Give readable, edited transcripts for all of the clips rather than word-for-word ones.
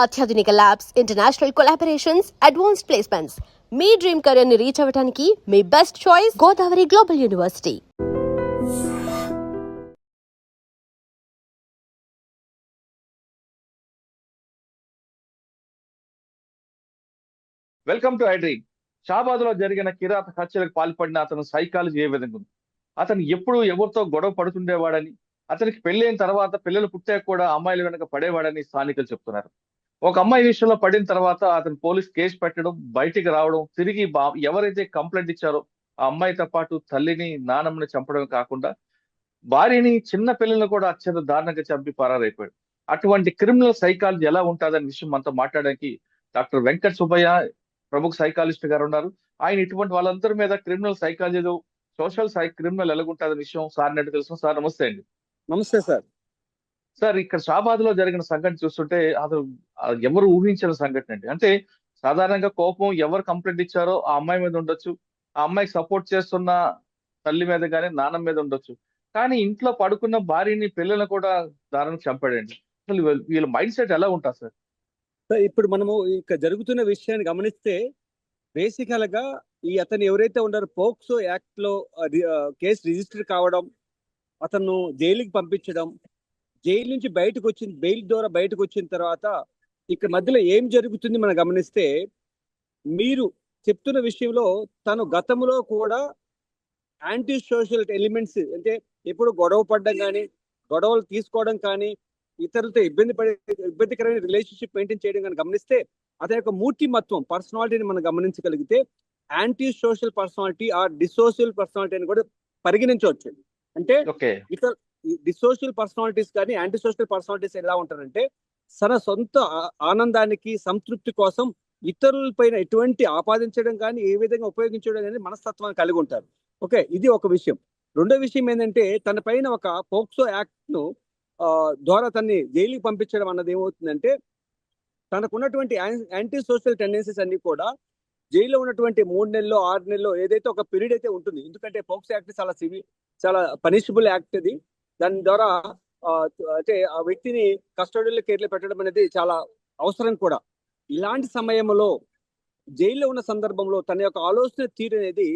అత్యాధునిక labs, international collaborations, advanced placements. మీ dream career ని రీచ్ అవ్వడానికి మీ best choice Godavari global university. Welcome to iDream. Shabad లో జరిగిన కిరాత హత్యలకు పాల్పడిన అతను సైకాలజీ ఏ విధంగా ఉంది? అతను ఎప్పుడు ఎవరితో గొడవ పడుతుండేవాడని, అతనికి పెళ్ళైన తర్వాత పిల్లలు పుట్టాక కూడా అమ్మాయిల వెనక పడేవాడని స్థానికులు చెప్తున్నారు. ఒక అమ్మాయి విషయంలో పడిన తర్వాత అతను పోలీస్ కేసు పెట్టడం, బయటికి రావడం, తిరిగి ఎవరైతే కంప్లైంట్ ఇచ్చారో ఆ అమ్మాయితో పాటు తల్లిని, నానమ్మని చంపడం కాకుండా భార్యని, చిన్న పిల్లల్ని కూడా అత్యంత దారుణంగా చంపి పరారైపోయాడు. అటువంటి క్రిమినల్ సైకాలజీ ఎలా ఉంటుందనే విషయం మనతో మాట్లాడడానికి డాక్టర్ వెంకట సుబ్బయ్య, ప్రముఖ సైకాలజిస్ట్ గారు ఉన్నారు. ఆయన ఇటువంటి వాళ్ళందరి మీద క్రిమినల్ సైకాలజీ, సోషల్ క్రిమినల్ ఎలాగుంటుందనే విషయం సార్ నెట్ తెలుసు. సార్ నమస్తే అండి. నమస్తే సార్. సార్, ఇక్కడ షాబాద్ లో జరిగిన సంఘటన చూస్తుంటే అది ఎవరు ఊహించిన సంఘటన అండి. అంటే సాధారణంగా కోపం ఎవరు కంప్లైంట్ ఇచ్చారో ఆ అమ్మాయి మీద ఉండొచ్చు, ఆ అమ్మాయికి సపోర్ట్ చేస్తున్న తల్లి మీద కానీ నాన్న మీద ఉండొచ్చు. కానీ ఇంట్లో పడుకున్న భార్యని, పిల్లల్ని కూడా దారుణంగా చంపాడండి. అసలు వీళ్ళ మైండ్ సెట్ ఎలా ఉంటుంది సార్? సార్, ఇప్పుడు మనము ఇక జరుగుతున్న విషయాన్ని గమనిస్తే బేసికల్ గా అతను ఎవరైతే ఉన్నారో పోక్సో యాక్ట్ లో కేసు రిజిస్టర్ కావడం, అతను జైలుకి పంపించడం, జైలు నుంచి బెయిల్ ద్వారా బయటకు వచ్చిన తర్వాత ఇక్కడ మధ్యలో ఏం జరుగుతుంది మనం గమనిస్తే, మీరు చెప్తున్న విషయంలో తను గతంలో కూడా యాంటీ సోషల్ ఎలిమెంట్స్, అంటే ఎప్పుడు గొడవ పడడం కానీ, గొడవలు తీసుకోవడం కానీ, ఇతరులతో ఇబ్బందికరమైన రిలేషన్షిప్ మెయింటైన్ చేయడం కానీ గమనిస్తే అతని యొక్క మూర్తిమత్వం, పర్సనాలిటీని మనం గమనించగలిగితే anti social personality or dissocial personality అని కూడా పరిగణించవచ్చు. అంటే ఇతర డిసోషియల్ పర్సనాలిటీస్ కానీ యాంటీ సోషల్ పర్సనాలిటీస్ ఎలా ఉంటారంటే తన సొంత ఆనందానికి, సంతృప్తి కోసం ఇతరులపైన ఎటువంటి ఆపాదించడం కానీ, ఏ విధంగా ఉపయోగించడం కానీ మనస్తత్వాన్ని కలిగి ఉంటారు. ఓకే, ఇది ఒక విషయం. రెండో విషయం ఏంటంటే తన పైన ఒక పోక్సో యాక్ట్ ను ద్వారా తన్ని జైలుకి పంపించడం అన్నది ఏమవుతుందంటే, తనకున్నటువంటి యాంటీ సోషల్ టెండెన్సీస్ అన్ని కూడా జైల్లో ఉన్నటువంటి 3 నెలలు 6 నెలలు ఏదైతే ఒక పీరియడ్ అయితే ఉంటుంది. ఎందుకంటే పోక్సో యాక్ట్ చాలా పనిషబుల్ యాక్ట్ అది. దాని ద్వారా అంటే ఆ వ్యక్తిని కస్టోడియల్ కేర్లో పెట్టడం అనేది చాలా అవసరం కూడా. ఇలాంటి సమయంలో జైల్లో ఉన్న సందర్భంలో తన యొక్క ఆలోచన తీరు అనేది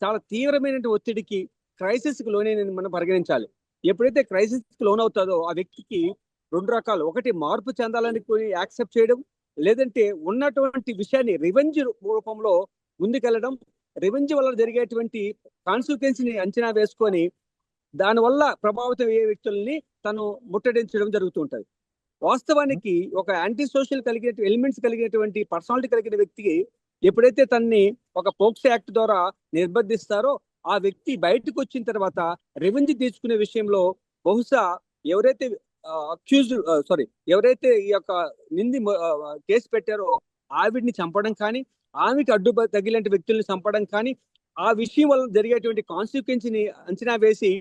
చాలా తీవ్రమైన ఒత్తిడికి, క్రైసిస్ కి లోనైనది మనం పరిగణించాలి. ఎప్పుడైతే క్రైసిస్ కి లోన్ అవుతుందో ఆ వ్యక్తికి 2 రకాలు, ఒకటి మార్పు చెందాలని యాక్సెప్ట్ చేయడం, లేదంటే ఉన్నటువంటి విషయాన్ని రివెంజ్ రూపంలో ముందుకెళ్ళడం, రివెంజ్ వల్ల జరిగేటువంటి కాన్సిక్వెన్స్ని అంచనా వేసుకొని దానివల్ల ప్రభావితం అయ్యే వ్యక్తుల్ని తను ముట్టడించడం జరుగుతూ ఉంటుంది. వాస్తవానికి ఒక యాంటీ సోషల్ కలిగిన ఎలిమెంట్స్ కలిగినటువంటి పర్సనాలిటీ కలిగిన వ్యక్తికి ఎప్పుడైతే తన్ని ఒక పోక్సో యాక్ట్ ద్వారా నిర్బంధిస్తారో ఆ వ్యక్తి బయటకు వచ్చిన తర్వాత రెవెంజ్ తీసుకునే విషయంలో బహుశా ఎవరైతే ఎవరైతే ఈ యొక్క కేసు పెట్టారో ఆవిడ్ని చంపడం కానీ, ఆమెకి అడ్డు తగిలేంటి వ్యక్తుల్ని చంపడం కానీ, ఆ విషయం వల్ల జరిగేటువంటి కాన్సిక్వెన్స్ ని అంచనా వేసి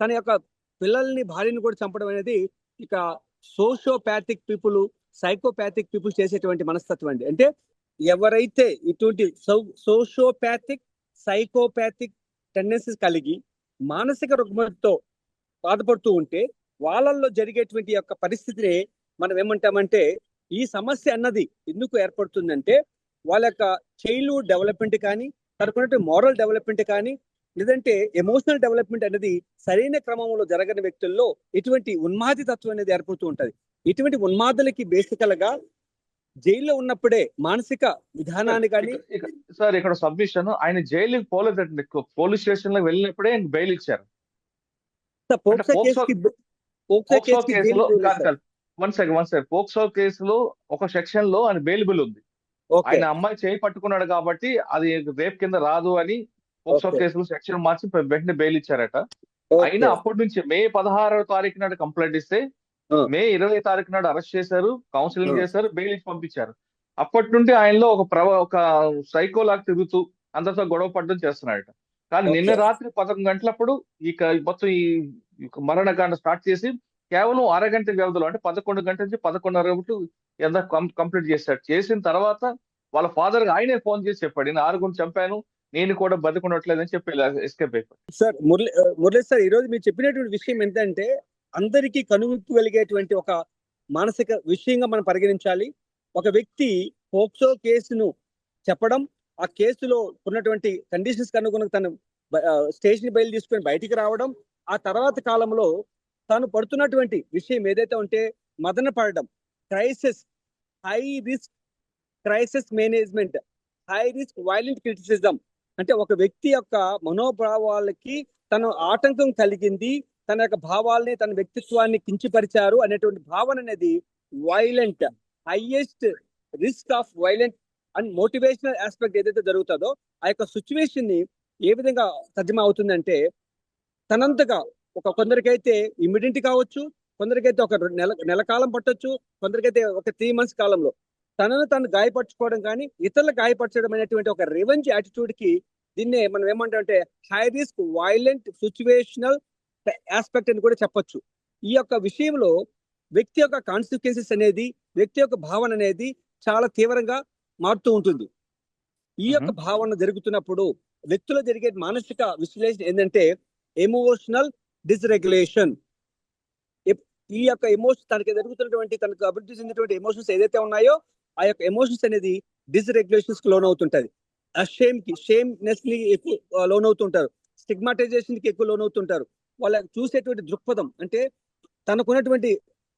తన యొక్క పిల్లల్ని, భార్యని కూడా చంపడం అనేది ఇక సోషియోపాథిక్ పీపుల్, సైకోపాథిక్ పీపుల్ చేసేటువంటి మనస్తత్వం అండి. అంటే ఎవరైతే ఇటువంటి సోషియోపాథిక్, సైకోపాథిక్ టెండెన్సీస్ కలిగి మానసిక రుగ్మతతో బాధపడుతూ ఉంటే వాళ్ళల్లో జరిగేటువంటి యొక్క పరిస్థితిని మనం ఏమంటామంటే, ఈ సమస్య అన్నది ఎందుకు ఏర్పడుతుందంటే వాళ్ళ యొక్క చైల్డ్హుడ్ డెవలప్మెంట్ కానీ, తనకున్నటువంటి మోరల్ డెవలప్మెంట్ కానీ, లేదంటే ఎమోషనల్ డెవలప్మెంట్ అనేది సరైన క్రమంలో జరగని వ్యక్తుల్లో ఇటువంటి ఉన్మాది తత్వం అనేది ఏర్పడుతూ ఉంటది. ఇటువంటి ఉన్మాదులకి బేసికల్ గా జైల్లో ఉన్నప్పుడే మానసిక విధానాన్ని కానీ. సార్, ఇక్కడ సబ్మిషన్, ఆయన జైలుకి పోలేదండి, పోలీస్ స్టేషన్ లో వెళ్ళినప్పుడే బెయిల్ ఇచ్చారు. పోక్సో కేసులో ఒక సెక్షన్ లో ఆయన బెయిలబుల్ ఉంది. ఆయన అమ్మాయి చేయి పట్టుకున్నాడు కాబట్టి అది రేప్ కింద రాదు అని పోక్సో కేసులో సెక్షన్ మార్చి వెంటనే బెయిల్ ఇచ్చారట. అయినా అప్పటి నుంచి మే 16వ తారీఖు నాడు కంప్లైంట్ ఇస్తే మే 20వ తారీఖు నాడు అరెస్ట్ చేశారు, కౌన్సిలింగ్ చేశారు, బెయిల్ ఇచ్చి పంపించారు. అప్పటి నుండి ఆయనలో ఒక సైకోలాగా తిరుగుతూ అందరితో గొడవ పడడం చేస్తున్నాడట. కానీ నిన్న రాత్రి 11 గంటలప్పుడు మొత్తం ఈ మరణకాండ స్టార్ట్ చేసి కేవలం అరగంట వ్యవధిలో, అంటే 11 గంటల నుంచి 11:30 ఎంత కంప్లీట్ చేశాడు. చేసిన తర్వాత వాళ్ళ ఫాదర్ ఆయనే ఫోన్ చేసి చెప్పాడు, నేను 6 చంపాను, నేను కూడా బతుకున్నట్లేదని చెప్పి ఎస్కేప్ అయిపోయాడు. సార్ మురళి సార్, ఈ రోజు మీరు చెప్పినటువంటి విషయం ఏంటంటే అందరికీ కనువిప్పు కలిగేటువంటి ఒక మానసిక విషయంగా మనం పరిగణించాలి. ఒక వ్యక్తి పోక్సో కేసును చెప్పడం, ఆ కేసులో ఉన్నటువంటి కండిషన్స్ అనుగుణంగా తను స్టేషన్ బయలు తీసుకొని బయటికి రావడం, ఆ తర్వాత కాలంలో తాను పడుతున్నటువంటి విషయం ఏదైతే ఉంటే మదన పడడం, crisis, high risk crisis management, high risk violent criticism, అంటే ఒక వ్యక్తి యొక్క మనోభావాలకి తను ఆటంకం కలిగింది, తన యొక్క భావాల్ని తన వ్యక్తిత్వాన్ని కించిపరిచారు అనేటువంటి భావన అనేది violent, highest risk of violent and motivational aspect ఏదైతే జరుగుతుందో ఆ యొక్క సిచ్యువేషన్ ని ఏ విధంగా తర్జుమా అవుతుందంటే, తనంతగా కొందరికైతే ఇమ్మీడియట్ కావచ్చు, కొందరికైతే ఒక నెల కాలం పట్టొచ్చు, కొందరికైతే ఒక 3 months కాలంలో తనను తను గాయపరచుకోవడం కానీ ఇతరులు గాయపరచడం అనేటువంటి ఒక రివెంజ్ యాటిట్యూడ్ కి దీన్నే మనం ఏమంటామంటే high risk violent situational aspect అని కూడా చెప్పొచ్చు. ఈ యొక్క విషయంలో వ్యక్తి యొక్క కాన్సిక్వెన్సెస్ అనేది, వ్యక్తి యొక్క భావన అనేది చాలా తీవ్రంగా మారుతూ ఉంటుంది. ఈ యొక్క భావన జరుగుతున్నప్పుడు వ్యక్తిలో జరిగే మానసిక విశ్లేషణ ఏంటంటే ఎమోషనల్ డిస్రెగ్యులేషన్. ఈ యొక్క ఎమోషన్ తనకి జరుగుతున్నటువంటి, తనకు అభివృద్ధి చెందినటువంటి ఎమోషన్స్ ఏదైతే ఉన్నాయో ఆ యొక్క ఎమోషన్స్ అనేది డిస్రెగ్యులేషన్స్ కి లోన్ అవుతుంటది. షేమ్నెస్ ని ఎక్కువ లోన్ అవుతుంటారు, స్టిగ్మాటైజేషన్ కి ఎక్కువ లోన్ అవుతుంటారు. వాళ్ళ చూసేటువంటి దృక్పథం అంటే తనకున్నటువంటి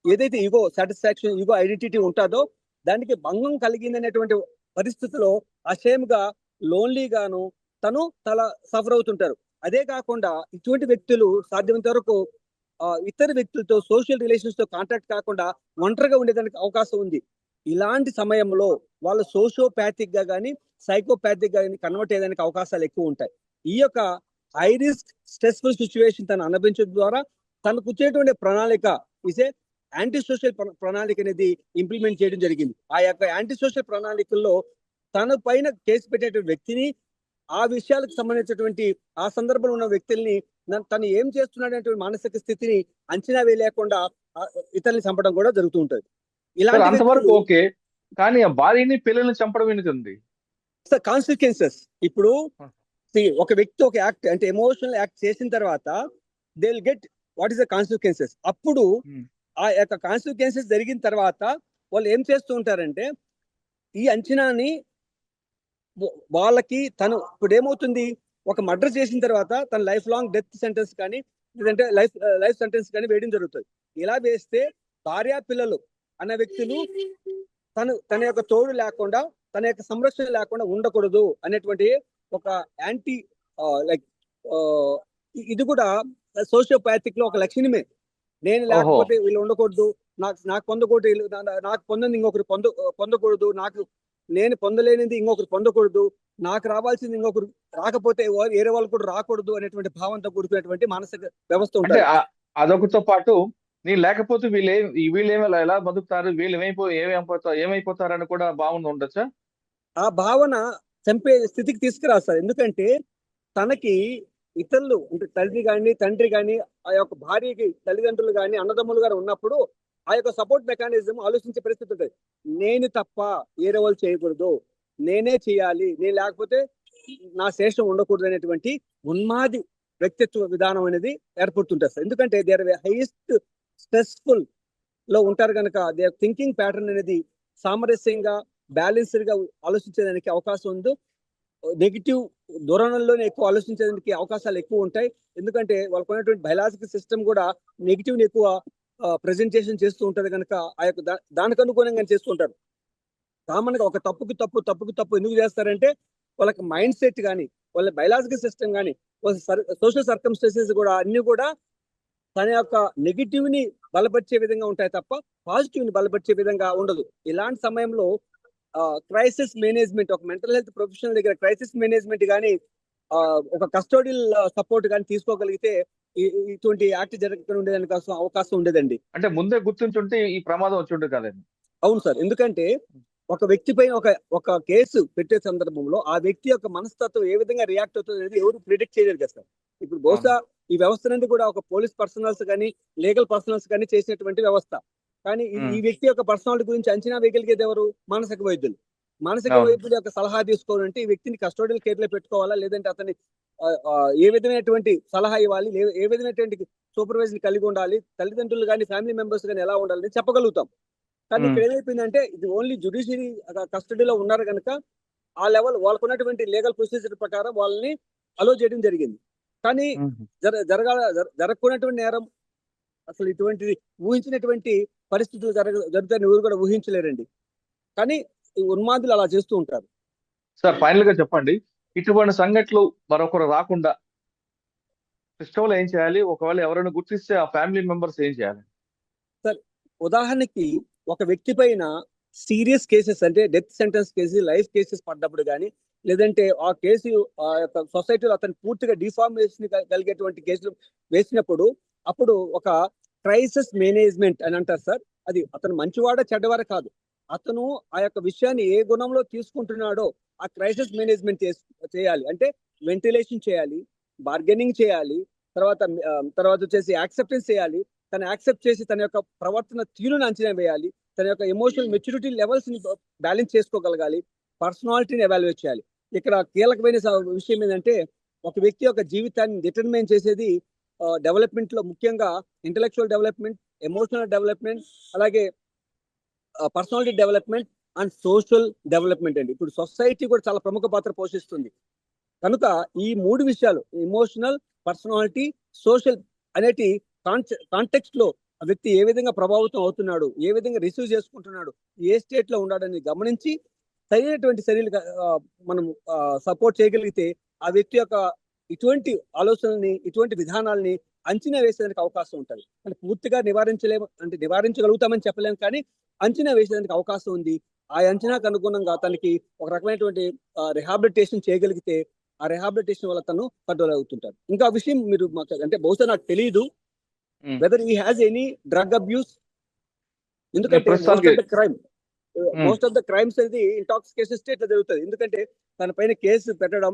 ఏదైతే ఈగో సాటిస్ఫాక్షన్, ఈగో ఐడెంటిటీ ఉంటుందో దానికి భంగం కలిగింది అనేటువంటి పరిస్థితిలో అషేమ్ గా, లోన్లీ గాను తను సఫర్ అవుతుంటారు. అదే కాకుండా ఇటువంటి వ్యక్తులు సాధ్యమైనంత వరకు ఇతర వ్యక్తులతో సోషల్ రిలేషన్స్ తో కాంటాక్ట్ కాకుండా ఒంటరిగా ఉండేదానికి అవకాశం ఉంది. ఇలాంటి సమయంలో వాళ్ళు సోషియోపాథిక్ గా కానీ సైకోపాథిక్ గా కానీ కన్వర్ట్ అయ్యేదానికి అవకాశాలు ఎక్కువ ఉంటాయి. ఈ యొక్క హై రిస్క్ స్ట్రెస్ఫుల్ సిచ్యువేషన్ తను అనుభవించడం ద్వారా తనకు వచ్చేటువంటి ప్రణాళిక ఇసే యాంటీ సోషల్ ప్రణాళిక అనేది ఇంప్లిమెంట్ చేయడం జరిగింది. ఆ యొక్క యాంటీ సోషల్ ప్రణాళికల్లో తన పైన కేసు పెట్టేటువంటి వ్యక్తిని, ఆ విషయాలకు సంబంధించినటువంటి ఆ సందర్భంలో ఉన్న వ్యక్తుల్ని తను ఏం చేస్తున్నాడనేటువంటి మానసిక స్థితిని అంచనా వేయలేకుండా ఇతరుల్ని చంపడం కూడా జరుగుతూ ఉంటుంది. ఇలాంటి అంతవరకు ఓకే, కానీ ఆ భార్యని పిల్లల్ని చంపడం ఎందుకండి? కాన్సిక్వెన్సెస్. ఇప్పుడు ఒక వ్యక్తి ఒక యాక్ట్ అంటే ఎమోషనల్ యాక్ట్ చేసిన తర్వాత they will get what is the consequences. అప్పుడు ఆ యొక్క కాన్సిక్వెన్సెస్ జరిగిన తర్వాత వాళ్ళు ఏం చేస్తూ ఉంటారంటే ఈ అంచనాని వాళ్ళకి తను ఇప్పుడు ఏమవుతుంది, ఒక మర్డర్ చేసిన తర్వాత తన లైఫ్ లాంగ్ డెత్ సెంటెన్స్ కానీ లేదంటే లైఫ్ సెంటెన్స్ కానీ వేయడం జరుగుతుంది. ఇలా వేస్తే భార్య పిల్లలు అన్న వ్యక్తులు తన యొక్క తోడు లేకుండా, తన యొక్క సంరక్షణ లేకుండా ఉండకూడదు అనేటువంటి ఒక యాంటీ ఇది కూడా సోషియోపాథిక్ లో ఒక లక్షణమే. నేను లేకపోతే వీళ్ళు ఉండకూడదు, నాకు పొందకూడదు, నాకు పొందని ఇంకొకరు పొందకూడదు, నేను పొందలేనిది ఇంకొకరు పొందకూడదు, నాకు రావాల్సింది ఇంకొకరు రాకపోతే వేరే వాళ్ళు కూడా రాకూడదు అనేటువంటి భావంతో కూడుకునేటువంటి మానసిక వ్యవస్థ ఉంటుంది. అదొకటితో పాటు నేను లేకపోతే వీళ్ళేమి ఎలా బతుకుతారు, వీళ్ళు ఏమైపోతారని కూడా భావన ఉండొచ్చా? ఆ భావన చంపే స్థితికి తీసుకురాస్తారు. ఎందుకంటే తనకి ఇతరులు అంటే తల్లి కానీ తండ్రి కానీ ఆ యొక్క భార్యకి తల్లిదండ్రులు కానీ అన్నదమ్ములు గాని ఉన్నప్పుడు ఆ యొక్క సపోర్ట్ మెకానిజం ఆలోచించే పరిస్థితి ఉంటుంది. నేను తప్ప వేరే వాళ్ళు చేయకూడదు, నేనే చేయాలి, నేను లేకపోతే నా శేషం ఉండకూడదు అనేటువంటి ఉన్మాది వ్యక్తిత్వ విధానం అనేది ఏర్పడుతుంటారు. ఎందుకంటే దే ఆర్ హైయెస్ట్ స్ట్రెస్ఫుల్ లో ఉంటారు కనుక దే థింకింగ్ ప్యాటర్న్ అనేది సామరస్యంగా బ్యాలెన్స్డ్ గా ఆలోచించేదానికి అవకాశం ఉంది. నెగిటివ్ ధోరణుల్లోనే ఎక్కువ ఆలోచించేదానికి అవకాశాలు ఎక్కువ ఉంటాయి. ఎందుకంటే వాళ్ళకు ఉన్నటువంటి బయలాజికల్ సిస్టమ్ కూడా నెగిటివ్ ని ఎక్కువ ప్రెజెంటేషన్ చేస్తూ ఉంటది కనుక ఆ యొక్క దానికి అనుగుణంగా చేస్తూ ఉంటారు. కామన్ గా ఒక తప్పుకు తప్పు ఎందుకు చేస్తారంటే వాళ్ళకి మైండ్ సెట్ కానీ, వాళ్ళ బయలాజికల్ సిస్టమ్ కానీ, సోషల్ సర్కమ్స్టెన్సెస్ కూడా అన్ని కూడా తన యొక్క నెగిటివ్ ని బలపరిచే విధంగా ఉంటాయి తప్ప పాజిటివ్ ని బలపరిచే విధంగా ఉండదు. ఇలాంటి సమయంలో క్రైసిస్ మేనేజ్మెంట్, ఒక మెంటల్ హెల్త్ ప్రొఫెషనల్ దగ్గర క్రైసిస్ మేనేజ్మెంట్ కానీ ఒక కస్టోడియల్ సపోర్ట్ కానీ తీసుకోగలిగితే ఇటువంటి యాక్ట్ జరగకుండా ఉండేదానికి అవకాశం ఉండేదండి. అంటే ముందే గుర్తుంచుంటే ఈ ప్రమాదం వచ్చి ఉండదు కదండి. అవును సార్, ఎందుకంటే ఒక వ్యక్తి పైన ఒక కేసు పెట్టే సందర్భంలో ఆ వ్యక్తి యొక్క మనస్తత్వం ఏ విధంగా రియాక్ట్ అవుతుంది అనేది ఎవరు ప్రిడిక్ట్ చేయలేరు కదా సార్. ఇప్పుడు బహుశా ఈ వ్యవస్థ నుండి కూడా ఒక పోలీస్ పర్సనల్స్ కానీ లీగల్ పర్సనల్స్ కానీ చేసినటువంటి వ్యవస్థ. కానీ ఈ వ్యక్తి యొక్క పర్సనాలిటీ గురించి అంచనా వేయగలిగేది ఎవరు? మానసిక వైద్యులు. మానసిక వైద్యుల యొక్క సలహా తీసుకోవాలంటే ఈ వ్యక్తిని కస్టోడియల్ కేర్ లో పెట్టుకోవాలా, లేదంటే అతన్ని ఏ విధమైనటువంటి సలహా ఇవ్వాలి, ఏ విధమైనటువంటి సూపర్వైజర్ కలిగి ఉండాలి, తల్లిదండ్రులు కానీ ఫ్యామిలీ మెంబర్స్ కానీ ఎలా ఉండాలని చెప్పగలుగుతాం. కానీ ఇక్కడ ఏమైపోయిందంటే ఇది ఓన్లీ జ్యుడిషియరీ కస్టడీలో ఉన్నారు కనుక ఆ లెవెల్ వాళ్ళకు ఉన్నటువంటి లీగల్ ప్రొసీజర్ ప్రకారం వాళ్ళని అలో చేయడం జరిగింది. కానీ జరగకున్నటువంటి నేరం అసలు ఇటువంటిది ఊహించినటువంటి పరిస్థితులు జరుగుతాయని ఎవరు కూడా ఊహించలేరండి. కానీ ఈ ఉన్మాదులు అలా చేస్తూ ఉంటారు. సార్ ఫైనల్ గా చెప్పండి, ఇటువంటి సంఘటనలు మరొకరు రాకుండా సిస్టంలో ఏం చేయాలి? ఒకవేళ ఎవరైనా గుర్తిస్తే ఆ ఫ్యామిలీ మెంబర్స్ ఏం చేయాలి? సార్ ఉదాహరణకి ఒక వ్యక్తి పైన సీరియస్ కేసెస్ అంటే death sentence case, life cases పడ్డప్పుడు కానీ, లేదంటే ఆ కేసు ఆ యొక్క సొసైటీలో అతను పూర్తిగా డిఫార్మేషన్ కలిగేటువంటి కేసులు వేసినప్పుడు అప్పుడు ఒక క్రైసిస్ మేనేజ్మెంట్ అని అంటారు సార్. అది అతను మంచివాడ చెడ్డవాడ కాదు, అతను ఆ యొక్క విషయాన్ని ఏ గుణంలో తీసుకుంటున్నాడో ఆ క్రైసిస్ మేనేజ్మెంట్ చేయాలి. అంటే వెంటిలేషన్ చేయాలి, బార్గెనింగ్ చేయాలి, తర్వాత వచ్చేసి యాక్సెప్టెన్స్ చేయాలి. తను యాక్సెప్ట్ చేసి తన యొక్క ప్రవర్తన తీరును అంచనా వేయాలి, తన యొక్క ఎమోషనల్ మెచ్యూరిటీ లెవెల్స్ ని బ్యాలెన్స్ చేసుకోగలగాలి, పర్సనాలిటీని ఎవాల్యుయేట్ చేయాలి. ఇక్కడ కీలకమైన విషయం ఏంటంటే ఒక వ్యక్తి యొక్క జీవితాన్ని డిటర్మైన్ చేసేది డెవలప్మెంట్ లో ముఖ్యంగా ఇంటలెక్చువల్ డెవలప్మెంట్, ఎమోషనల్ డెవలప్మెంట్, అలాగే personality development and social development అండి. ఇప్పుడు సొసైటీ కూడా చాలా ప్రముఖ పాత్ర పోషిస్తుంది కనుక ఈ 3 విషయాలు ఎమోషనల్, పర్సనాలిటీ, సోషల్ అనేటి కాంటెక్స్ట్ లో ఆ వ్యక్తి ఏ విధంగా ప్రభావితం అవుతున్నాడు, ఏ విధంగా రిసీవ్ చేసుకుంటున్నాడు, ఏ స్టేట్ లో ఉన్నాడని గమనించి సరైనటువంటి చర్యలు మనం సపోర్ట్ చేయగలిగితే ఆ వ్యక్తి యొక్క ఇటువంటి ఆలోచనల్ని, ఇటువంటి విధానాలని అంచనా వేసేదానికి అవకాశం ఉంటుంది. అంటే పూర్తిగా నివారించగలుగుతామని చెప్పలేము, కానీ అంచనా వేసేదానికి అవకాశం ఉంది. ఆ అంచనాకు అనుగుణంగా తనకి ఒక రకమైనటువంటి రిహాబిలిటేషన్ చేయగలిగితే ఆ రిహాబిలిటేషన్ వల్ల తను కంట్రోల్ అవుతుంటారు. ఇంకా విషయం మీరు అంటే బహుశా నాకు తెలియదు whether he has any drug abuse, ఎందుకంటే మోస్ట్ ఆఫ్ ద క్రైమ్స్ అనేది ఇంటాక్సికేషన్ స్టేట్ లో జరుగుతుంది. ఎందుకంటే తన పైన కేసు పెట్టడం,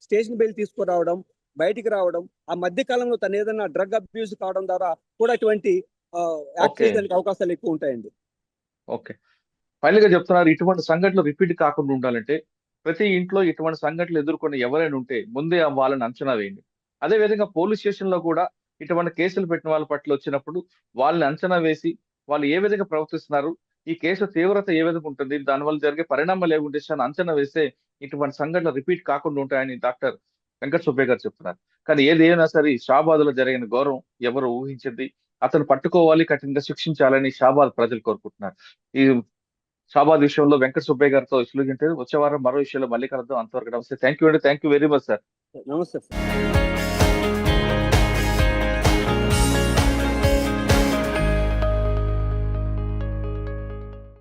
స్టేషన్ బెయిల్ తీసుకురావడం, బయటికి రావడం, ఆ మధ్య కాలంలో తను ఏదైనా డ్రగ్ అబ్యూస్ కావడం ద్వారా కూడా ఇటువంటి యాక్ట్ చేయడానికి అవకాశాలు ఎక్కువ ఉంటాయండి. ఓకే, ఫైనల్ గా చెప్తున్నారు, ఇటువంటి సంఘటనలు రిపీట్ కాకుండా ఉండాలంటే ప్రతి ఇంట్లో ఇటువంటి సంఘటనలు ఎదుర్కొని ఎవరైనా ఉంటే ముందే వాళ్ళని అంచనా వేయండి. అదే విధంగా పోలీస్ స్టేషన్ లో కూడా ఇటువంటి కేసులు పెట్టిన వాళ్ళ పట్ల వచ్చినప్పుడు వాళ్ళని అంచనా వేసి వాళ్ళు ఏ విధంగా ప్రవర్తిస్తున్నారు, ఈ కేసు తీవ్రత ఏ విధంగా ఉంటుంది, దానివల్ల జరిగే పరిణామాలు ఏముంటే అంచనా వేస్తే ఇటువంటి సంఘటనలు రిపీట్ కాకుండా ఉంటాయని డాక్టర్ వెంకట సుబ్బయ్య గారు చెప్తున్నారు. కానీ ఏది ఏమైనా సరే షాబాద్ లో జరిగిన ఘోరం ఎవరు ఊహించింది, అతను పట్టుకోవాలి, కఠినంగా శిక్షించాలని షాబాద్ ప్రజలు కోరుకుంటున్నారు. ఈ షాబాద్ విషయంలో వెంకట సుబ్బయ్య గారితో వచ్చే వారం మరో విషయంలో మళ్ళీ కలుద్దాం. అంతవరకు నమస్తే. థ్యాంక్ యూ అండి. Thank you very much sir. నమస్తే సార్.